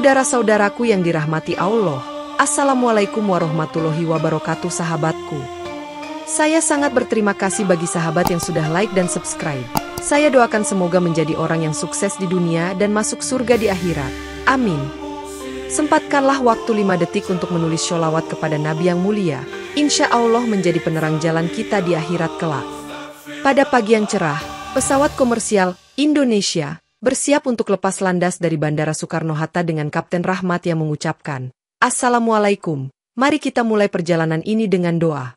Saudara-saudaraku yang dirahmati Allah, Assalamualaikum warahmatullahi wabarakatuh sahabatku. Saya sangat berterima kasih bagi sahabat yang sudah like dan subscribe. Saya doakan semoga menjadi orang yang sukses di dunia dan masuk surga di akhirat. Amin. Sempatkanlah waktu 5 detik untuk menulis sholawat kepada Nabi yang mulia. Insya Allah menjadi penerang jalan kita di akhirat kelak. Pada pagi yang cerah, pesawat komersial Indonesia bersiap untuk lepas landas dari Bandara Soekarno-Hatta dengan Kapten Rahmat yang mengucapkan, "Assalamualaikum, mari kita mulai perjalanan ini dengan doa."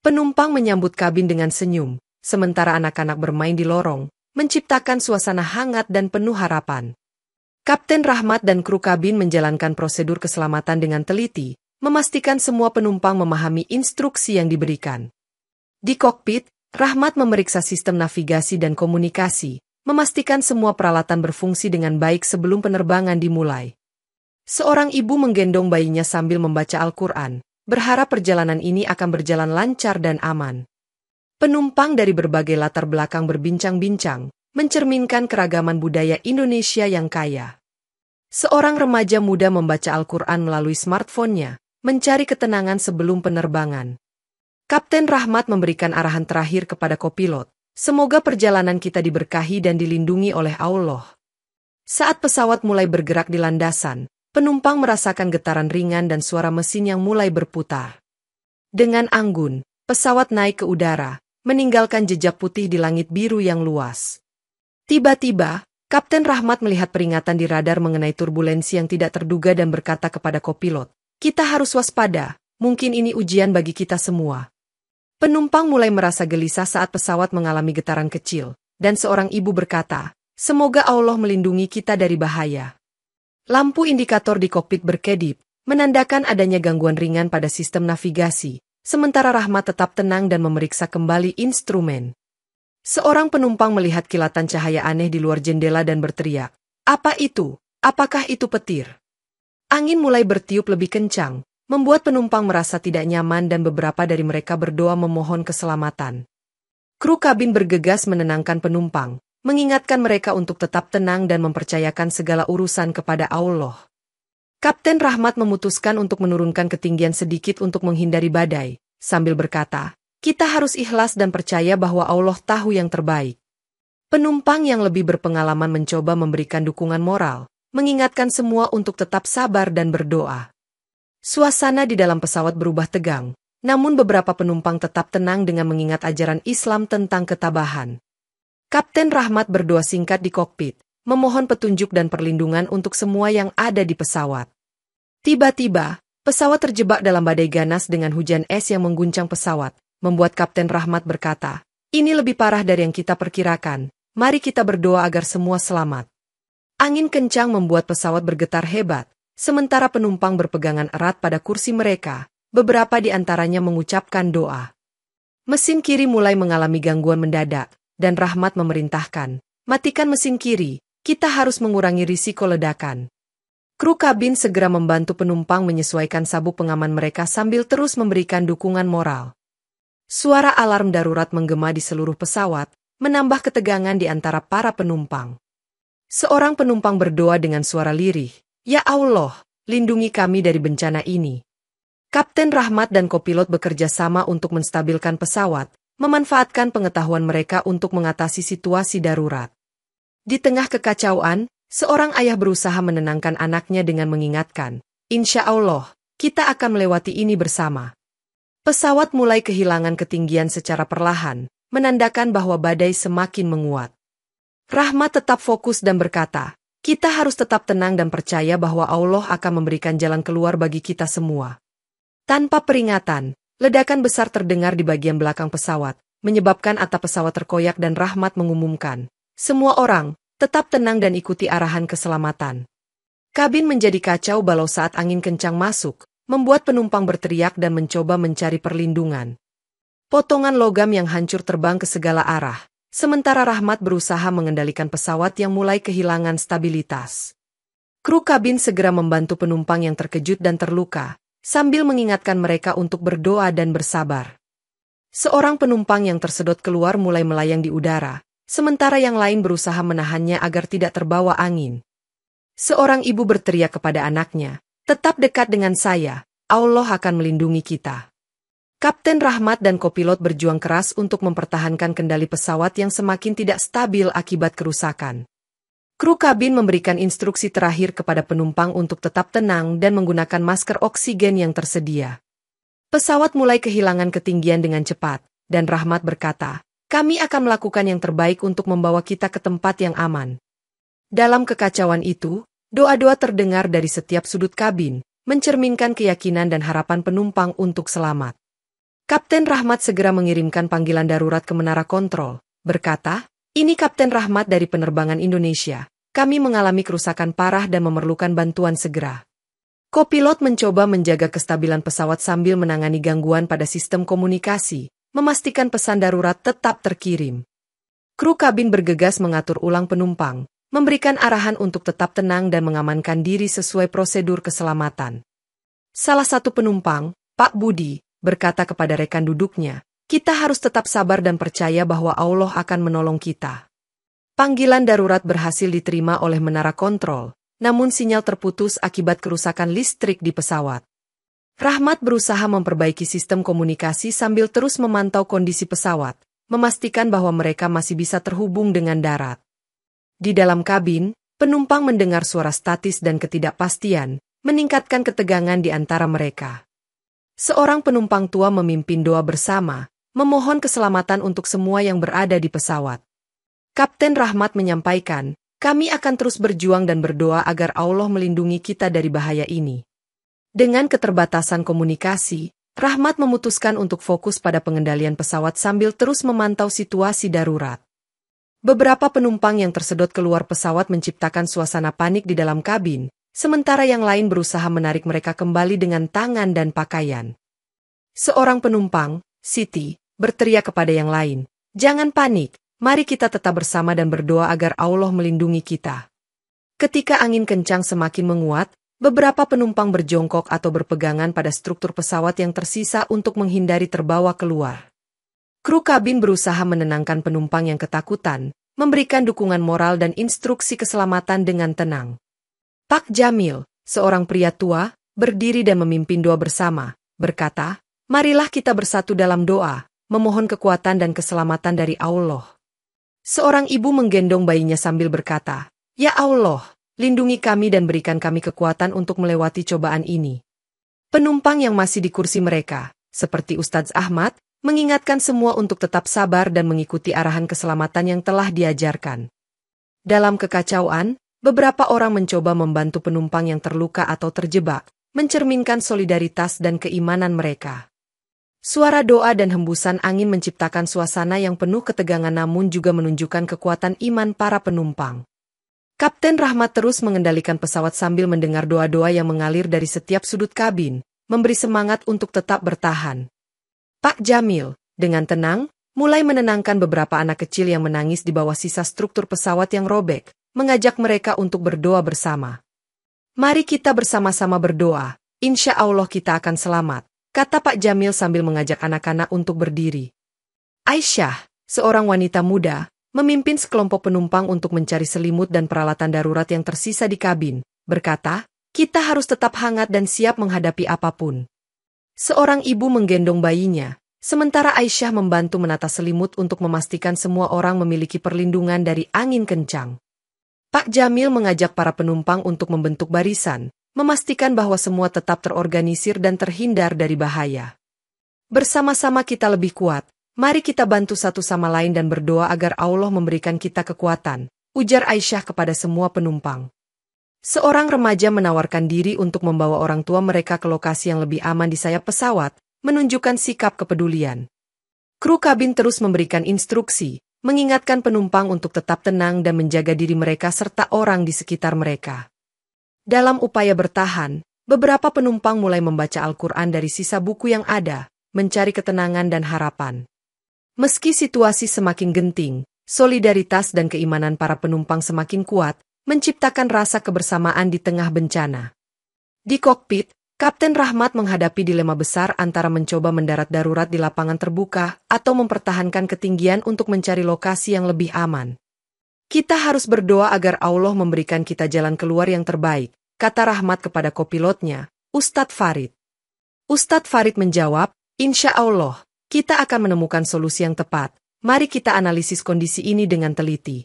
Penumpang menyambut kabin dengan senyum, sementara anak-anak bermain di lorong, menciptakan suasana hangat dan penuh harapan. Kapten Rahmat dan kru kabin menjalankan prosedur keselamatan dengan teliti, memastikan semua penumpang memahami instruksi yang diberikan. Di kokpit, Rahmat memeriksa sistem navigasi dan komunikasi, memastikan semua peralatan berfungsi dengan baik sebelum penerbangan dimulai. Seorang ibu menggendong bayinya sambil membaca Al-Quran, berharap perjalanan ini akan berjalan lancar dan aman. Penumpang dari berbagai latar belakang berbincang-bincang, mencerminkan keragaman budaya Indonesia yang kaya. Seorang remaja muda membaca Al-Quran melalui smartphone-nya, mencari ketenangan sebelum penerbangan. Kapten Rahmat memberikan arahan terakhir kepada kopilot, "Semoga perjalanan kita diberkahi dan dilindungi oleh Allah." Saat pesawat mulai bergerak di landasan, penumpang merasakan getaran ringan dan suara mesin yang mulai berputar. Dengan anggun, pesawat naik ke udara, meninggalkan jejak putih di langit biru yang luas. Tiba-tiba, Kapten Rahmat melihat peringatan di radar mengenai turbulensi yang tidak terduga dan berkata kepada kopilot, "Kita harus waspada, mungkin ini ujian bagi kita semua." Penumpang mulai merasa gelisah saat pesawat mengalami getaran kecil, dan seorang ibu berkata, "Semoga Allah melindungi kita dari bahaya." Lampu indikator di kokpit berkedip, menandakan adanya gangguan ringan pada sistem navigasi, sementara Rahmat tetap tenang dan memeriksa kembali instrumen. Seorang penumpang melihat kilatan cahaya aneh di luar jendela dan berteriak, "Apa itu? Apakah itu petir?" Angin mulai bertiup lebih kencang, membuat penumpang merasa tidak nyaman dan beberapa dari mereka berdoa memohon keselamatan. Kru kabin bergegas menenangkan penumpang, mengingatkan mereka untuk tetap tenang dan mempercayakan segala urusan kepada Allah. Kapten Rahmat memutuskan untuk menurunkan ketinggian sedikit untuk menghindari badai, sambil berkata, "Kita harus ikhlas dan percaya bahwa Allah tahu yang terbaik." Penumpang yang lebih berpengalaman mencoba memberikan dukungan moral, mengingatkan semua untuk tetap sabar dan berdoa. Suasana di dalam pesawat berubah tegang, namun beberapa penumpang tetap tenang dengan mengingat ajaran Islam tentang ketabahan. Kapten Rahmat berdoa singkat di kokpit, memohon petunjuk dan perlindungan untuk semua yang ada di pesawat. Tiba-tiba, pesawat terjebak dalam badai ganas dengan hujan es yang mengguncang pesawat, membuat Kapten Rahmat berkata, "Ini lebih parah dari yang kita perkirakan, mari kita berdoa agar semua selamat." Angin kencang membuat pesawat bergetar hebat, sementara penumpang berpegangan erat pada kursi mereka, beberapa di antaranya mengucapkan doa. Mesin kiri mulai mengalami gangguan mendadak, dan Rahmat memerintahkan, "Matikan mesin kiri, kita harus mengurangi risiko ledakan." Kru kabin segera membantu penumpang menyesuaikan sabuk pengaman mereka sambil terus memberikan dukungan moral. Suara alarm darurat menggema di seluruh pesawat, menambah ketegangan di antara para penumpang. Seorang penumpang berdoa dengan suara lirih, "Ya Allah, lindungi kami dari bencana ini." Kapten Rahmat dan kopilot bekerja sama untuk menstabilkan pesawat, memanfaatkan pengetahuan mereka untuk mengatasi situasi darurat. Di tengah kekacauan, seorang ayah berusaha menenangkan anaknya dengan mengingatkan, "Insya Allah, kita akan melewati ini bersama." Pesawat mulai kehilangan ketinggian secara perlahan, menandakan bahwa badai semakin menguat. Rahmat tetap fokus dan berkata, "Kita harus tetap tenang dan percaya bahwa Allah akan memberikan jalan keluar bagi kita semua." Tanpa peringatan, ledakan besar terdengar di bagian belakang pesawat, menyebabkan atap pesawat terkoyak dan Rahmat mengumumkan, "Semua orang, tetap tenang dan ikuti arahan keselamatan." Kabin menjadi kacau balau saat angin kencang masuk, membuat penumpang berteriak dan mencoba mencari perlindungan. Potongan logam yang hancur terbang ke segala arah, sementara Rahmat berusaha mengendalikan pesawat yang mulai kehilangan stabilitas. Kru kabin segera membantu penumpang yang terkejut dan terluka, sambil mengingatkan mereka untuk berdoa dan bersabar. Seorang penumpang yang tersedot keluar mulai melayang di udara, sementara yang lain berusaha menahannya agar tidak terbawa angin. Seorang ibu berteriak kepada anaknya, "Tetap dekat dengan saya, Allah akan melindungi kita." Kapten Rahmat dan kopilot berjuang keras untuk mempertahankan kendali pesawat yang semakin tidak stabil akibat kerusakan. Kru kabin memberikan instruksi terakhir kepada penumpang untuk tetap tenang dan menggunakan masker oksigen yang tersedia. Pesawat mulai kehilangan ketinggian dengan cepat, dan Rahmat berkata, "Kami akan melakukan yang terbaik untuk membawa kita ke tempat yang aman." Dalam kekacauan itu, doa-doa terdengar dari setiap sudut kabin, mencerminkan keyakinan dan harapan penumpang untuk selamat. Kapten Rahmat segera mengirimkan panggilan darurat ke menara kontrol, berkata, "Ini Kapten Rahmat dari Penerbangan Indonesia. Kami mengalami kerusakan parah dan memerlukan bantuan segera." Kopilot mencoba menjaga kestabilan pesawat sambil menangani gangguan pada sistem komunikasi, memastikan pesan darurat tetap terkirim. Kru kabin bergegas mengatur ulang penumpang, memberikan arahan untuk tetap tenang dan mengamankan diri sesuai prosedur keselamatan. Salah satu penumpang, Pak Budi, berkata kepada rekan duduknya, "Kita harus tetap sabar dan percaya bahwa Allah akan menolong kita." Panggilan darurat berhasil diterima oleh menara kontrol, namun sinyal terputus akibat kerusakan listrik di pesawat. Rahmat berusaha memperbaiki sistem komunikasi sambil terus memantau kondisi pesawat, memastikan bahwa mereka masih bisa terhubung dengan darat. Di dalam kabin, penumpang mendengar suara statis dan ketidakpastian, meningkatkan ketegangan di antara mereka. Seorang penumpang tua memimpin doa bersama, memohon keselamatan untuk semua yang berada di pesawat. Kapten Rahmat menyampaikan, "Kami akan terus berjuang dan berdoa agar Allah melindungi kita dari bahaya ini." Dengan keterbatasan komunikasi, Rahmat memutuskan untuk fokus pada pengendalian pesawat sambil terus memantau situasi darurat. Beberapa penumpang yang tersedot keluar pesawat menciptakan suasana panik di dalam kabin, sementara yang lain berusaha menarik mereka kembali dengan tangan dan pakaian. Seorang penumpang, Siti, berteriak kepada yang lain, "Jangan panik, mari kita tetap bersama dan berdoa agar Allah melindungi kita." Ketika angin kencang semakin menguat, beberapa penumpang berjongkok atau berpegangan pada struktur pesawat yang tersisa untuk menghindari terbawa keluar. Kru kabin berusaha menenangkan penumpang yang ketakutan, memberikan dukungan moral dan instruksi keselamatan dengan tenang. Pak Jamil, seorang pria tua, berdiri dan memimpin doa bersama, berkata, "Marilah kita bersatu dalam doa, memohon kekuatan dan keselamatan dari Allah." Seorang ibu menggendong bayinya sambil berkata, "Ya Allah, lindungi kami dan berikan kami kekuatan untuk melewati cobaan ini." Penumpang yang masih di kursi mereka, seperti Ustadz Ahmad, mengingatkan semua untuk tetap sabar dan mengikuti arahan keselamatan yang telah diajarkan. Dalam kekacauan, beberapa orang mencoba membantu penumpang yang terluka atau terjebak, mencerminkan solidaritas dan keimanan mereka. Suara doa dan hembusan angin menciptakan suasana yang penuh ketegangan namun juga menunjukkan kekuatan iman para penumpang. Kapten Rahmat terus mengendalikan pesawat sambil mendengar doa-doa yang mengalir dari setiap sudut kabin, memberi semangat untuk tetap bertahan. Pak Jamil, dengan tenang, mulai menenangkan beberapa anak kecil yang menangis di bawah sisa struktur pesawat yang robek, mengajak mereka untuk berdoa bersama. "Mari kita bersama-sama berdoa, insya Allah kita akan selamat," kata Pak Jamil sambil mengajak anak-anak untuk berdiri. Aisyah, seorang wanita muda, memimpin sekelompok penumpang untuk mencari selimut dan peralatan darurat yang tersisa di kabin, berkata, "Kita harus tetap hangat dan siap menghadapi apapun." Seorang ibu menggendong bayinya, sementara Aisyah membantu menata selimut untuk memastikan semua orang memiliki perlindungan dari angin kencang. Pak Jamil mengajak para penumpang untuk membentuk barisan, memastikan bahwa semua tetap terorganisir dan terhindar dari bahaya. "Bersama-sama kita lebih kuat, mari kita bantu satu sama lain dan berdoa agar Allah memberikan kita kekuatan," ujar Aisyah kepada semua penumpang. Seorang remaja menawarkan diri untuk membawa orang tua mereka ke lokasi yang lebih aman di sayap pesawat, menunjukkan sikap kepedulian. Kru kabin terus memberikan instruksi, mengingatkan penumpang untuk tetap tenang dan menjaga diri mereka serta orang di sekitar mereka. Dalam upaya bertahan, beberapa penumpang mulai membaca Al-Quran dari sisa buku yang ada, mencari ketenangan dan harapan. Meski situasi semakin genting, solidaritas dan keimanan para penumpang semakin kuat, menciptakan rasa kebersamaan di tengah bencana. Di kokpit, Kapten Rahmat menghadapi dilema besar antara mencoba mendarat darurat di lapangan terbuka atau mempertahankan ketinggian untuk mencari lokasi yang lebih aman. Kita harus berdoa agar Allah memberikan kita jalan keluar yang terbaik, kata Rahmat kepada kopilotnya, Ustadz Farid. Ustadz Farid menjawab, insya Allah, kita akan menemukan solusi yang tepat. Mari kita analisis kondisi ini dengan teliti.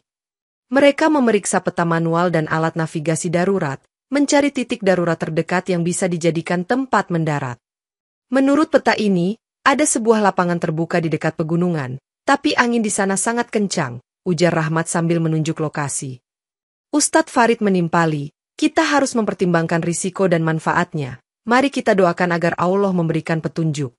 Mereka memeriksa peta manual dan alat navigasi darurat, mencari titik darurat terdekat yang bisa dijadikan tempat mendarat. Menurut peta ini, ada sebuah lapangan terbuka di dekat pegunungan, tapi angin di sana sangat kencang, ujar Rahmat sambil menunjuk lokasi. Ustadz Farid menimpali, kita harus mempertimbangkan risiko dan manfaatnya. Mari kita doakan agar Allah memberikan petunjuk.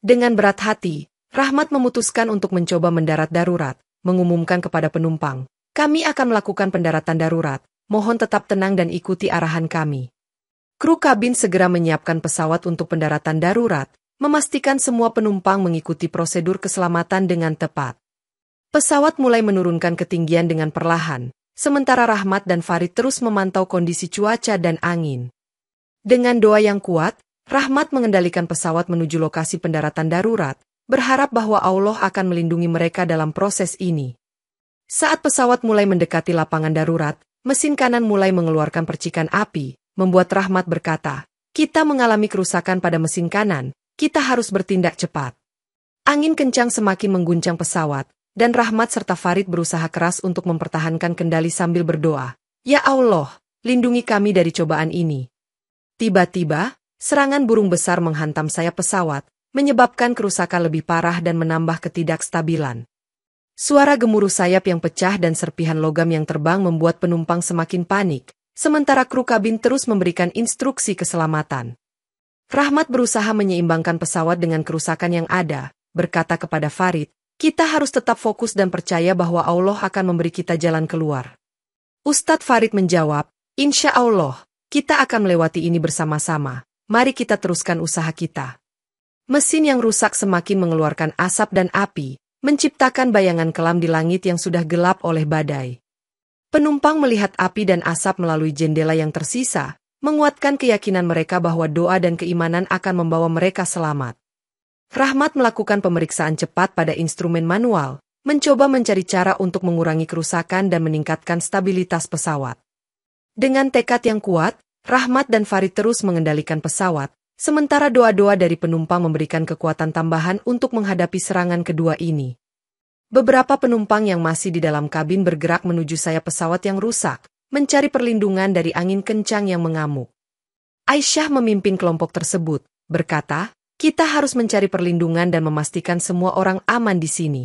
Dengan berat hati, Rahmat memutuskan untuk mencoba mendarat darurat, mengumumkan kepada penumpang, kami akan melakukan pendaratan darurat, mohon tetap tenang dan ikuti arahan kami. Kru kabin segera menyiapkan pesawat untuk pendaratan darurat, memastikan semua penumpang mengikuti prosedur keselamatan dengan tepat. Pesawat mulai menurunkan ketinggian dengan perlahan, sementara Rahmat dan Farid terus memantau kondisi cuaca dan angin. Dengan doa yang kuat, Rahmat mengendalikan pesawat menuju lokasi pendaratan darurat, berharap bahwa Allah akan melindungi mereka dalam proses ini. Saat pesawat mulai mendekati lapangan darurat, mesin kanan mulai mengeluarkan percikan api, membuat Rahmat berkata, kita mengalami kerusakan pada mesin kanan, kita harus bertindak cepat. Angin kencang semakin mengguncang pesawat, dan Rahmat serta Farid berusaha keras untuk mempertahankan kendali sambil berdoa, ya Allah, lindungi kami dari cobaan ini. Tiba-tiba, serangan burung besar menghantam sayap pesawat, menyebabkan kerusakan lebih parah dan menambah ketidakstabilan. Suara gemuruh sayap yang pecah dan serpihan logam yang terbang membuat penumpang semakin panik, sementara kru kabin terus memberikan instruksi keselamatan. Rahmat berusaha menyeimbangkan pesawat dengan kerusakan yang ada, berkata kepada Farid, kita harus tetap fokus dan percaya bahwa Allah akan memberi kita jalan keluar. Ustadz Farid menjawab, insya Allah, kita akan melewati ini bersama-sama, mari kita teruskan usaha kita. Mesin yang rusak semakin mengeluarkan asap dan api, menciptakan bayangan kelam di langit yang sudah gelap oleh badai. Penumpang melihat api dan asap melalui jendela yang tersisa, menguatkan keyakinan mereka bahwa doa dan keimanan akan membawa mereka selamat. Rahmat melakukan pemeriksaan cepat pada instrumen manual, mencoba mencari cara untuk mengurangi kerusakan dan meningkatkan stabilitas pesawat. Dengan tekad yang kuat, Rahmat dan Farid terus mengendalikan pesawat, sementara doa-doa dari penumpang memberikan kekuatan tambahan untuk menghadapi serangan kedua ini. Beberapa penumpang yang masih di dalam kabin bergerak menuju sayap pesawat yang rusak, mencari perlindungan dari angin kencang yang mengamuk. Aisyah memimpin kelompok tersebut, berkata, kita harus mencari perlindungan dan memastikan semua orang aman di sini.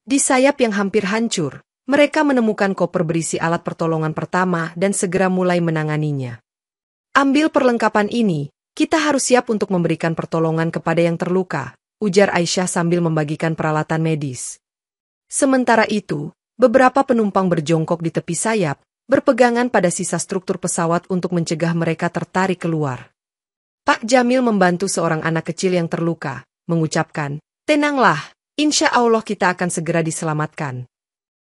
Di sayap yang hampir hancur, mereka menemukan koper berisi alat pertolongan pertama dan segera mulai menanganinya. Ambil perlengkapan ini, kita harus siap untuk memberikan pertolongan kepada yang terluka, ujar Aisyah sambil membagikan peralatan medis. Sementara itu, beberapa penumpang berjongkok di tepi sayap, berpegangan pada sisa struktur pesawat untuk mencegah mereka tertarik keluar. Pak Jamil membantu seorang anak kecil yang terluka, mengucapkan, tenanglah, insya Allah kita akan segera diselamatkan.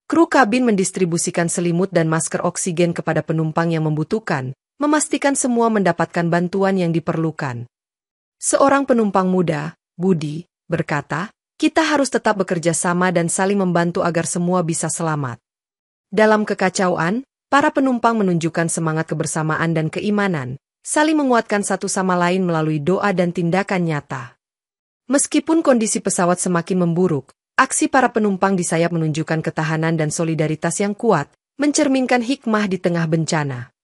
Kru kabin mendistribusikan selimut dan masker oksigen kepada penumpang yang membutuhkan, memastikan semua mendapatkan bantuan yang diperlukan. Seorang penumpang muda, Budi, berkata, kita harus tetap bekerja sama dan saling membantu agar semua bisa selamat. Dalam kekacauan, para penumpang menunjukkan semangat kebersamaan dan keimanan, saling menguatkan satu sama lain melalui doa dan tindakan nyata. Meskipun kondisi pesawat semakin memburuk, aksi para penumpang di sayap menunjukkan ketahanan dan solidaritas yang kuat, mencerminkan hikmah di tengah bencana.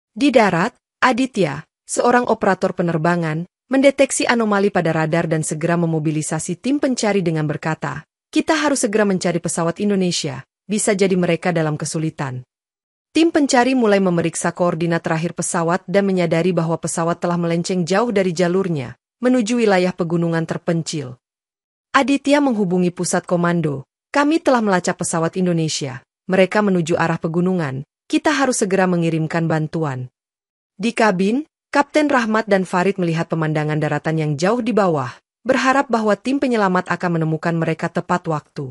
Di darat, Aditya, seorang operator penerbangan, mendeteksi anomali pada radar dan segera memobilisasi tim pencari dengan berkata, kita harus segera mencari pesawat Indonesia, bisa jadi mereka dalam kesulitan. Tim pencari mulai memeriksa koordinat terakhir pesawat dan menyadari bahwa pesawat telah melenceng jauh dari jalurnya, menuju wilayah pegunungan terpencil. Aditya menghubungi pusat komando, kami telah melacak pesawat Indonesia, mereka menuju arah pegunungan, kita harus segera mengirimkan bantuan. Di kabin, Kapten Rahmat dan Farid melihat pemandangan daratan yang jauh di bawah, berharap bahwa tim penyelamat akan menemukan mereka tepat waktu.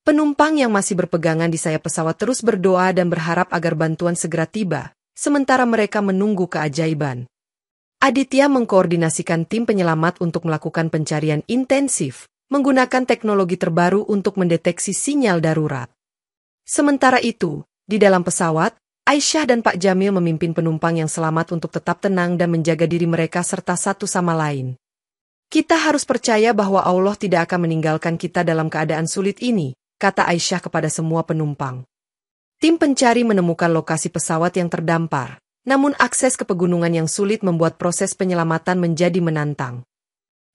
Penumpang yang masih berpegangan di sayap pesawat terus berdoa dan berharap agar bantuan segera tiba, sementara mereka menunggu keajaiban. Aditya mengkoordinasikan tim penyelamat untuk melakukan pencarian intensif, menggunakan teknologi terbaru untuk mendeteksi sinyal darurat. Sementara itu, di dalam pesawat, Aisyah dan Pak Jamil memimpin penumpang yang selamat untuk tetap tenang dan menjaga diri mereka serta satu sama lain. Kita harus percaya bahwa Allah tidak akan meninggalkan kita dalam keadaan sulit ini, kata Aisyah kepada semua penumpang. Tim pencari menemukan lokasi pesawat yang terdampar, namun akses ke pegunungan yang sulit membuat proses penyelamatan menjadi menantang.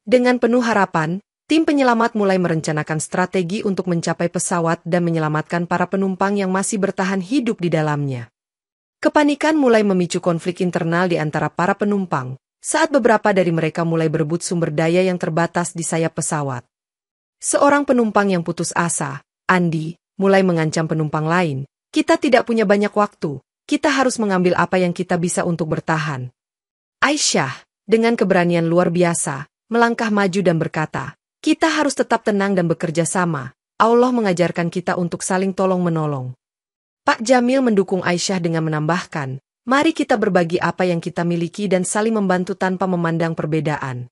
Dengan penuh harapan, tim penyelamat mulai merencanakan strategi untuk mencapai pesawat dan menyelamatkan para penumpang yang masih bertahan hidup di dalamnya. Kepanikan mulai memicu konflik internal di antara para penumpang, saat beberapa dari mereka mulai berebut sumber daya yang terbatas di sayap pesawat. Seorang penumpang yang putus asa, Andi, mulai mengancam penumpang lain, "Kita tidak punya banyak waktu, kita harus mengambil apa yang kita bisa untuk bertahan." Aisyah, dengan keberanian luar biasa, melangkah maju dan berkata, "Kita harus tetap tenang dan bekerja sama, Allah mengajarkan kita untuk saling tolong-menolong." Pak Jamil mendukung Aisyah dengan menambahkan, "Mari kita berbagi apa yang kita miliki dan saling membantu tanpa memandang perbedaan."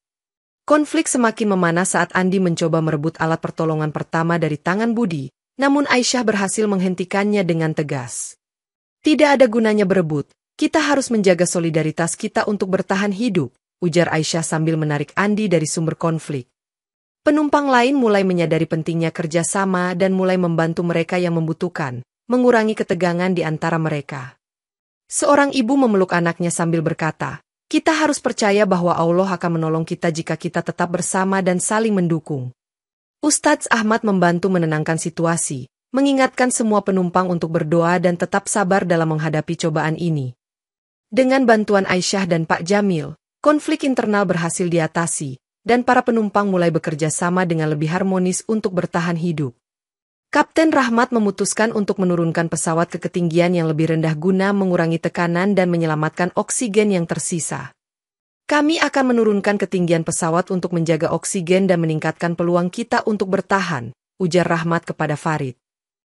Konflik semakin memanas saat Andi mencoba merebut alat pertolongan pertama dari tangan Budi, namun Aisyah berhasil menghentikannya dengan tegas. "Tidak ada gunanya berebut, kita harus menjaga solidaritas kita untuk bertahan hidup," ujar Aisyah sambil menarik Andi dari sumber konflik. Penumpang lain mulai menyadari pentingnya kerjasama dan mulai membantu mereka yang membutuhkan, mengurangi ketegangan di antara mereka. Seorang ibu memeluk anaknya sambil berkata, "Kita harus percaya bahwa Allah akan menolong kita jika kita tetap bersama dan saling mendukung." Ustadz Ahmad membantu menenangkan situasi, mengingatkan semua penumpang untuk berdoa dan tetap sabar dalam menghadapi cobaan ini. Dengan bantuan Aisyah dan Pak Jamil, konflik internal berhasil diatasi, dan para penumpang mulai bekerja sama dengan lebih harmonis untuk bertahan hidup. Kapten Rahmat memutuskan untuk menurunkan pesawat ke ketinggian yang lebih rendah guna mengurangi tekanan dan menyelamatkan oksigen yang tersisa. "Kami akan menurunkan ketinggian pesawat untuk menjaga oksigen dan meningkatkan peluang kita untuk bertahan," ujar Rahmat kepada Farid.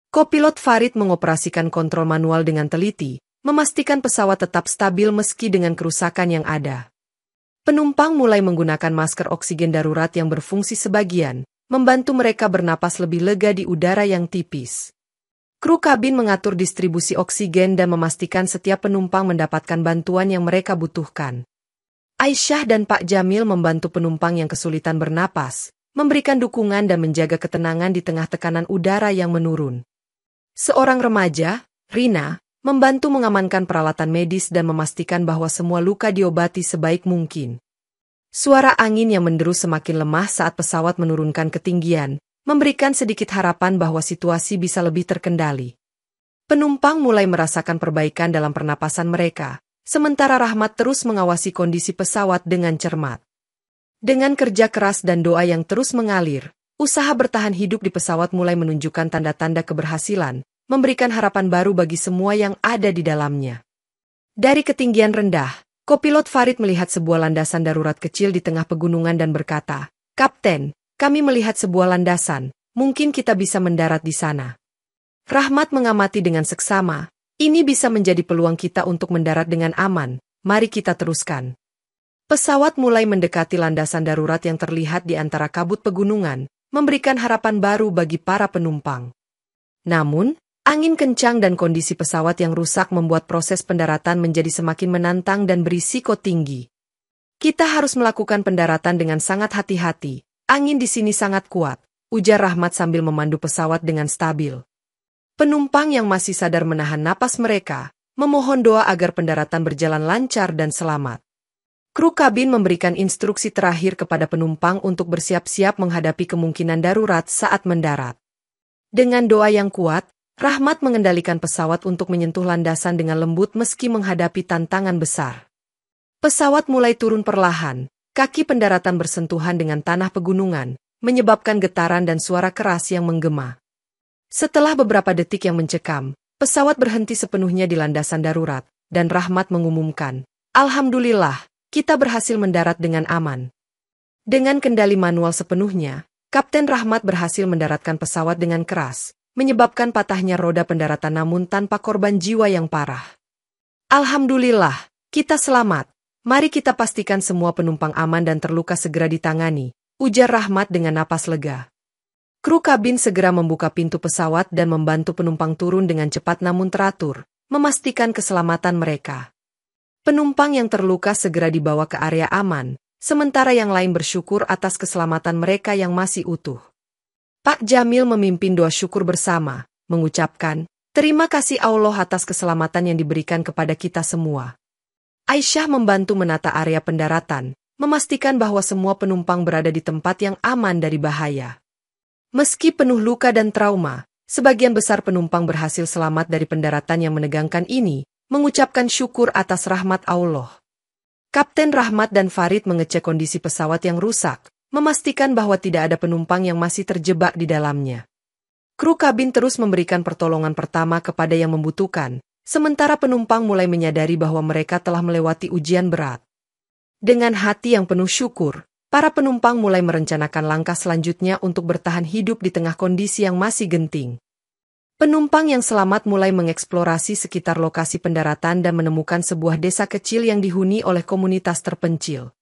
Kopilot Farid mengoperasikan kontrol manual dengan teliti, memastikan pesawat tetap stabil meski dengan kerusakan yang ada. Penumpang mulai menggunakan masker oksigen darurat yang berfungsi sebagian, membantu mereka bernapas lebih lega di udara yang tipis. Kru kabin mengatur distribusi oksigen dan memastikan setiap penumpang mendapatkan bantuan yang mereka butuhkan. Aisyah dan Pak Jamil membantu penumpang yang kesulitan bernapas, memberikan dukungan dan menjaga ketenangan di tengah tekanan udara yang menurun. Seorang remaja, Rina, membantu mengamankan peralatan medis dan memastikan bahwa semua luka diobati sebaik mungkin. Suara angin yang menderu semakin lemah saat pesawat menurunkan ketinggian, memberikan sedikit harapan bahwa situasi bisa lebih terkendali. Penumpang mulai merasakan perbaikan dalam pernapasan mereka, sementara Rahmat terus mengawasi kondisi pesawat dengan cermat. Dengan kerja keras dan doa yang terus mengalir, usaha bertahan hidup di pesawat mulai menunjukkan tanda-tanda keberhasilan, memberikan harapan baru bagi semua yang ada di dalamnya. Dari ketinggian rendah, Kopilot Farid melihat sebuah landasan darurat kecil di tengah pegunungan dan berkata, "Kapten, kami melihat sebuah landasan, mungkin kita bisa mendarat di sana." Rahmat mengamati dengan seksama, "Ini bisa menjadi peluang kita untuk mendarat dengan aman, mari kita teruskan." Pesawat mulai mendekati landasan darurat yang terlihat di antara kabut pegunungan, memberikan harapan baru bagi para penumpang. Namun, angin kencang dan kondisi pesawat yang rusak membuat proses pendaratan menjadi semakin menantang dan berisiko tinggi. "Kita harus melakukan pendaratan dengan sangat hati-hati, angin di sini sangat kuat," ujar Rahmat sambil memandu pesawat dengan stabil. Penumpang yang masih sadar menahan napas mereka, memohon doa agar pendaratan berjalan lancar dan selamat. Kru kabin memberikan instruksi terakhir kepada penumpang untuk bersiap-siap menghadapi kemungkinan darurat saat mendarat. Dengan doa yang kuat, Rahmat mengendalikan pesawat untuk menyentuh landasan dengan lembut meski menghadapi tantangan besar. Pesawat mulai turun perlahan, kaki pendaratan bersentuhan dengan tanah pegunungan, menyebabkan getaran dan suara keras yang menggema. Setelah beberapa detik yang mencekam, pesawat berhenti sepenuhnya di landasan darurat, dan Rahmat mengumumkan, "Alhamdulillah, kita berhasil mendarat dengan aman." Dengan kendali manual sepenuhnya, Kapten Rahmat berhasil mendaratkan pesawat dengan keras, menyebabkan patahnya roda pendaratan namun tanpa korban jiwa yang parah. "Alhamdulillah, kita selamat. Mari kita pastikan semua penumpang aman dan terluka segera ditangani," ujar Rahmat dengan napas lega. Kru kabin segera membuka pintu pesawat dan membantu penumpang turun dengan cepat namun teratur, memastikan keselamatan mereka. Penumpang yang terluka segera dibawa ke area aman, sementara yang lain bersyukur atas keselamatan mereka yang masih utuh. Pak Jamil memimpin doa syukur bersama, mengucapkan, "Terima kasih Allah atas keselamatan yang diberikan kepada kita semua." Aisyah membantu menata area pendaratan, memastikan bahwa semua penumpang berada di tempat yang aman dari bahaya. Meski penuh luka dan trauma, sebagian besar penumpang berhasil selamat dari pendaratan yang menegangkan ini, mengucapkan syukur atas rahmat Allah. Kapten Rahmat dan Farid mengecek kondisi pesawat yang rusak, memastikan bahwa tidak ada penumpang yang masih terjebak di dalamnya. Kru kabin terus memberikan pertolongan pertama kepada yang membutuhkan, sementara penumpang mulai menyadari bahwa mereka telah melewati ujian berat. Dengan hati yang penuh syukur, para penumpang mulai merencanakan langkah selanjutnya untuk bertahan hidup di tengah kondisi yang masih genting. Penumpang yang selamat mulai mengeksplorasi sekitar lokasi pendaratan dan menemukan sebuah desa kecil yang dihuni oleh komunitas terpencil.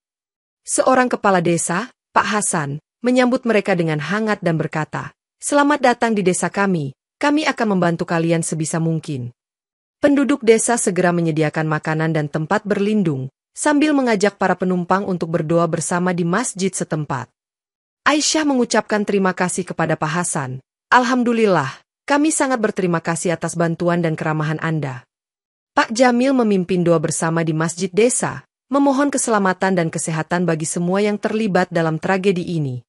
Seorang kepala desa, Pak Hasan, menyambut mereka dengan hangat dan berkata, "Selamat datang di desa kami akan membantu kalian sebisa mungkin." Penduduk desa segera menyediakan makanan dan tempat berlindung, sambil mengajak para penumpang untuk berdoa bersama di masjid setempat. Aisyah mengucapkan terima kasih kepada Pak Hasan. "Alhamdulillah, kami sangat berterima kasih atas bantuan dan keramahan Anda." Pak Jamil memimpin doa bersama di masjid desa, memohon keselamatan dan kesehatan bagi semua yang terlibat dalam tragedi ini.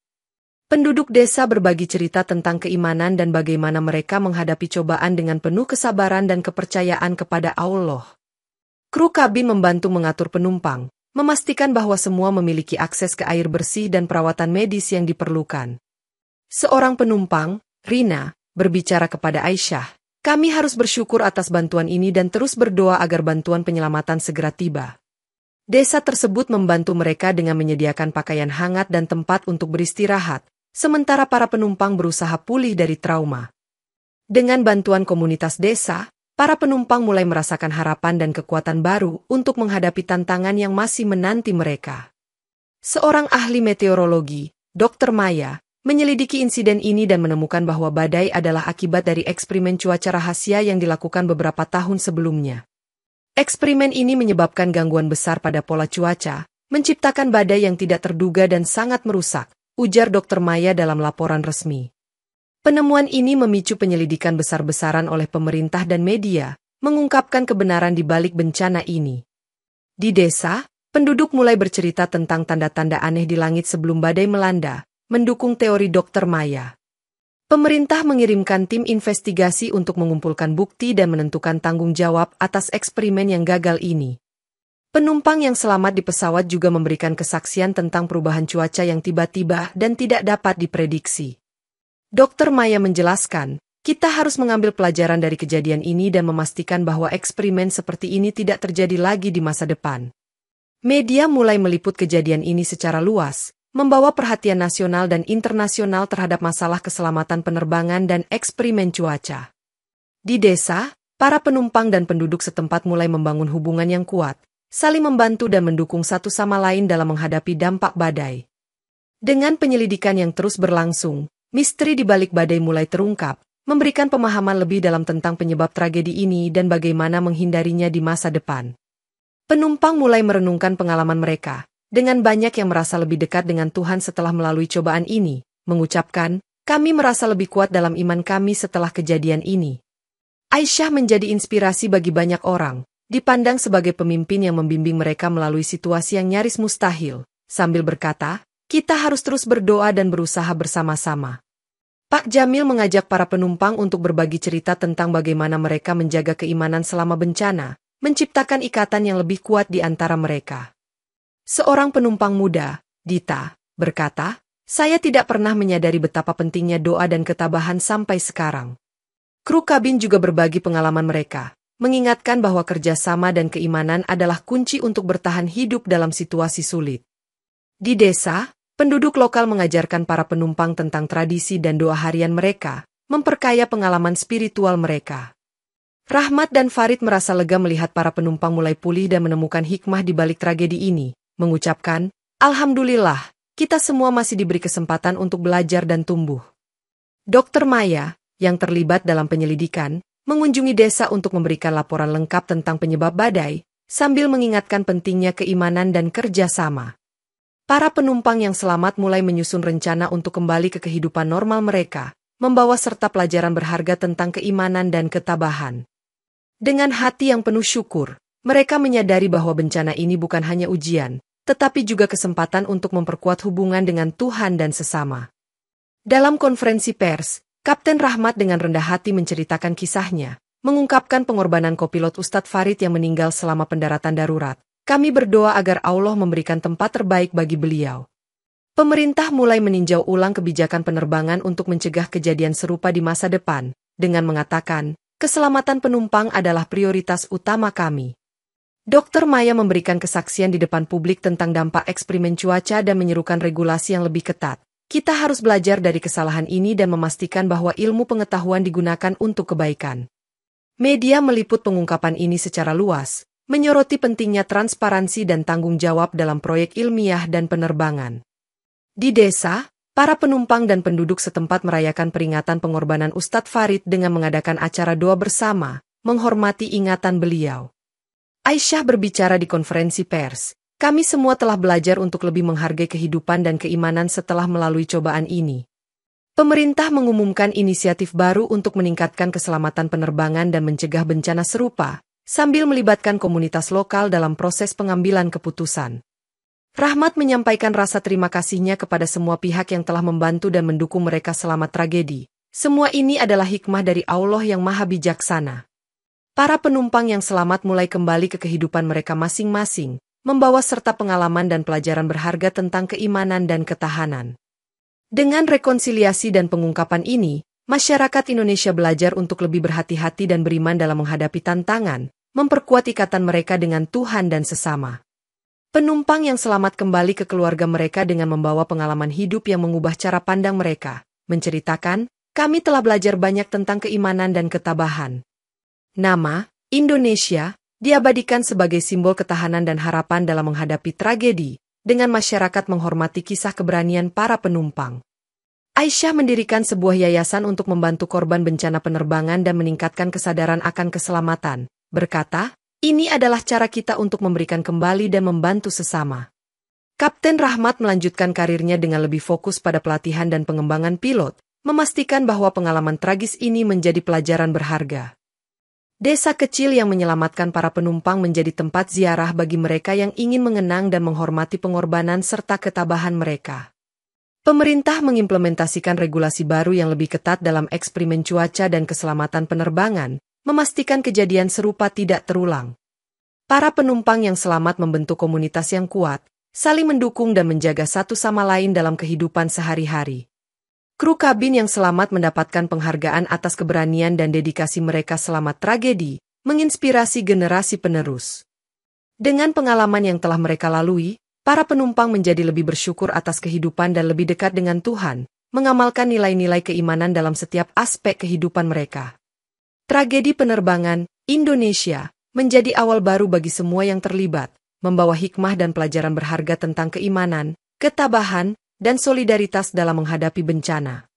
Penduduk desa berbagi cerita tentang keimanan dan bagaimana mereka menghadapi cobaan dengan penuh kesabaran dan kepercayaan kepada Allah. Kru kabin membantu mengatur penumpang, memastikan bahwa semua memiliki akses ke air bersih dan perawatan medis yang diperlukan. Seorang penumpang, Rina, berbicara kepada Aisyah, "Kami harus bersyukur atas bantuan ini dan terus berdoa agar bantuan penyelamatan segera tiba." Desa tersebut membantu mereka dengan menyediakan pakaian hangat dan tempat untuk beristirahat, sementara para penumpang berusaha pulih dari trauma. Dengan bantuan komunitas desa, para penumpang mulai merasakan harapan dan kekuatan baru untuk menghadapi tantangan yang masih menanti mereka. Seorang ahli meteorologi, Dr. Maya, menyelidiki insiden ini dan menemukan bahwa badai adalah akibat dari eksperimen cuaca rahasia yang dilakukan beberapa tahun sebelumnya. Eksperimen ini menyebabkan gangguan besar pada pola cuaca, menciptakan badai yang tidak terduga dan sangat merusak, ujar Dr. Maya dalam laporan resmi. Penemuan ini memicu penyelidikan besar-besaran oleh pemerintah dan media, mengungkapkan kebenaran di balik bencana ini. Di desa, penduduk mulai bercerita tentang tanda-tanda aneh di langit sebelum badai melanda, mendukung teori Dr. Maya. Pemerintah mengirimkan tim investigasi untuk mengumpulkan bukti dan menentukan tanggung jawab atas eksperimen yang gagal ini. Penumpang yang selamat di pesawat juga memberikan kesaksian tentang perubahan cuaca yang tiba-tiba dan tidak dapat diprediksi. Dr. Maya menjelaskan, "Kita harus mengambil pelajaran dari kejadian ini dan memastikan bahwa eksperimen seperti ini tidak terjadi lagi di masa depan." Media mulai meliput kejadian ini secara luas, membawa perhatian nasional dan internasional terhadap masalah keselamatan penerbangan dan eksperimen cuaca. Di desa, para penumpang dan penduduk setempat mulai membangun hubungan yang kuat, saling membantu dan mendukung satu sama lain dalam menghadapi dampak badai. Dengan penyelidikan yang terus berlangsung, misteri di balik badai mulai terungkap, memberikan pemahaman lebih dalam tentang penyebab tragedi ini dan bagaimana menghindarinya di masa depan. Penumpang mulai merenungkan pengalaman mereka, dengan banyak yang merasa lebih dekat dengan Tuhan setelah melalui cobaan ini, mengucapkan, "Kami merasa lebih kuat dalam iman kami setelah kejadian ini." Aisyah menjadi inspirasi bagi banyak orang, dipandang sebagai pemimpin yang membimbing mereka melalui situasi yang nyaris mustahil, sambil berkata, "Kita harus terus berdoa dan berusaha bersama-sama." Pak Jamil mengajak para penumpang untuk berbagi cerita tentang bagaimana mereka menjaga keimanan selama bencana, menciptakan ikatan yang lebih kuat di antara mereka. Seorang penumpang muda, Dita, berkata, "Saya tidak pernah menyadari betapa pentingnya doa dan ketabahan sampai sekarang." Kru kabin juga berbagi pengalaman mereka, mengingatkan bahwa kerjasama dan keimanan adalah kunci untuk bertahan hidup dalam situasi sulit. Di desa, penduduk lokal mengajarkan para penumpang tentang tradisi dan doa harian mereka, memperkaya pengalaman spiritual mereka. Rahmat dan Farid merasa lega melihat para penumpang mulai pulih dan menemukan hikmah di balik tragedi ini, mengucapkan, "Alhamdulillah, kita semua masih diberi kesempatan untuk belajar dan tumbuh." Dr. Maya, yang terlibat dalam penyelidikan, mengunjungi desa untuk memberikan laporan lengkap tentang penyebab badai, sambil mengingatkan pentingnya keimanan dan kerjasama. Para penumpang yang selamat mulai menyusun rencana untuk kembali ke kehidupan normal mereka, membawa serta pelajaran berharga tentang keimanan dan ketabahan. Dengan hati yang penuh syukur, mereka menyadari bahwa bencana ini bukan hanya ujian, tetapi juga kesempatan untuk memperkuat hubungan dengan Tuhan dan sesama. Dalam konferensi pers, Kapten Rahmat dengan rendah hati menceritakan kisahnya, mengungkapkan pengorbanan kopilot Ustadz Farid yang meninggal selama pendaratan darurat. Kami berdoa agar Allah memberikan tempat terbaik bagi beliau. Pemerintah mulai meninjau ulang kebijakan penerbangan untuk mencegah kejadian serupa di masa depan, dengan mengatakan, keselamatan penumpang adalah prioritas utama kami. Dr. Maya memberikan kesaksian di depan publik tentang dampak eksperimen cuaca dan menyerukan regulasi yang lebih ketat. Kita harus belajar dari kesalahan ini dan memastikan bahwa ilmu pengetahuan digunakan untuk kebaikan. Media meliput pengungkapan ini secara luas, menyoroti pentingnya transparansi dan tanggung jawab dalam proyek ilmiah dan penerbangan. Di desa, para penumpang dan penduduk setempat merayakan peringatan pengorbanan Ustadz Farid dengan mengadakan acara doa bersama, menghormati ingatan beliau. Aisyah berbicara di konferensi pers, kami semua telah belajar untuk lebih menghargai kehidupan dan keimanan setelah melalui cobaan ini. Pemerintah mengumumkan inisiatif baru untuk meningkatkan keselamatan penerbangan dan mencegah bencana serupa, sambil melibatkan komunitas lokal dalam proses pengambilan keputusan. Rahmat menyampaikan rasa terima kasihnya kepada semua pihak yang telah membantu dan mendukung mereka selama tragedi. Semua ini adalah hikmah dari Allah yang Maha Bijaksana. Para penumpang yang selamat mulai kembali ke kehidupan mereka masing-masing, membawa serta pengalaman dan pelajaran berharga tentang keimanan dan ketahanan. Dengan rekonsiliasi dan pengungkapan ini, masyarakat Indonesia belajar untuk lebih berhati-hati dan beriman dalam menghadapi tantangan, memperkuat ikatan mereka dengan Tuhan dan sesama. Penumpang yang selamat kembali ke keluarga mereka dengan membawa pengalaman hidup yang mengubah cara pandang mereka, menceritakan, kami telah belajar banyak tentang keimanan dan ketabahan. Nama, Indonesia, diabadikan sebagai simbol ketahanan dan harapan dalam menghadapi tragedi, dengan masyarakat menghormati kisah keberanian para penumpang. Aisyah mendirikan sebuah yayasan untuk membantu korban bencana penerbangan dan meningkatkan kesadaran akan keselamatan. Berkata, ini adalah cara kita untuk memberikan kembali dan membantu sesama. Kapten Rahmat melanjutkan karirnya dengan lebih fokus pada pelatihan dan pengembangan pilot, memastikan bahwa pengalaman tragis ini menjadi pelajaran berharga. Desa kecil yang menyelamatkan para penumpang menjadi tempat ziarah bagi mereka yang ingin mengenang dan menghormati pengorbanan serta ketabahan mereka. Pemerintah mengimplementasikan regulasi baru yang lebih ketat dalam eksperimen cuaca dan keselamatan penerbangan, memastikan kejadian serupa tidak terulang. Para penumpang yang selamat membentuk komunitas yang kuat, saling mendukung dan menjaga satu sama lain dalam kehidupan sehari-hari. Kru kabin yang selamat mendapatkan penghargaan atas keberanian dan dedikasi mereka selama tragedi, menginspirasi generasi penerus. Dengan pengalaman yang telah mereka lalui, para penumpang menjadi lebih bersyukur atas kehidupan dan lebih dekat dengan Tuhan, mengamalkan nilai-nilai keimanan dalam setiap aspek kehidupan mereka. Tragedi penerbangan Indonesia menjadi awal baru bagi semua yang terlibat, membawa hikmah dan pelajaran berharga tentang keimanan, ketabahan, dan solidaritas dalam menghadapi bencana.